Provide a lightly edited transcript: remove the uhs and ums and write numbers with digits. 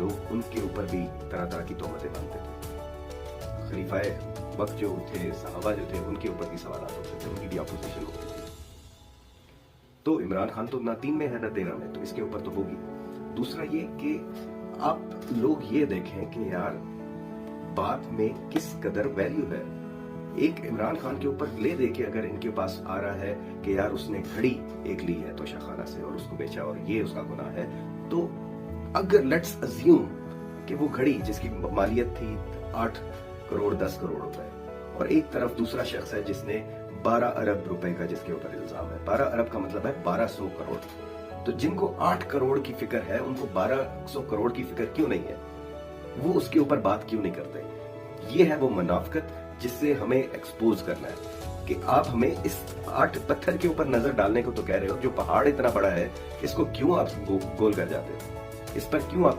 लोग उनके ऊपर भी तरह तरह की तोहमतें बांधते थे। खलीफाए वक्त जो थे, सहाबा जो थे, उनके ऊपर भी सवाल होते थे, उनकी भी अपोजिशन होती थी। तो इमरान खान तो ना 3 में है ना 13 में, तो इसके ऊपर तो होगी। दूसरा ये कि आप लोग ये देखें कि यार बात में किस कदर वैल्यू है। एक इमरान खान के ऊपर ले दे के अगर इनके पास आ रहा है कि यार उसने घड़ी एक ली है तोशाखाना से और उसको बेचा और ये उसका गुनाह है, तो अगर लेट्स अज्यूम कि वो घड़ी जिसकी मालियत थी 8 करोड़ 10 करोड़ रुपए, और एक तरफ दूसरा शख्स है जिसने 12 अरब रुपए का जिसके ऊपर इल्जाम है। 12 अरब का मतलब है 1200 करोड़। तो जिनको 8 करोड़ की फिक्र है उनको 1200 करोड़ की फिक्र क्यों नहीं है? वो उसके ऊपर बात क्यों नहीं करते? ये है वो मुनाफिकत जिससे हमें एक्सपोज करना है कि आप हमें इस 8 पत्थर के ऊपर नजर डालने को तो कह रहे हो, जो पहाड़ इतना बड़ा है इसको क्यों आप गोल कर जाते हो, इस पर क्यों आप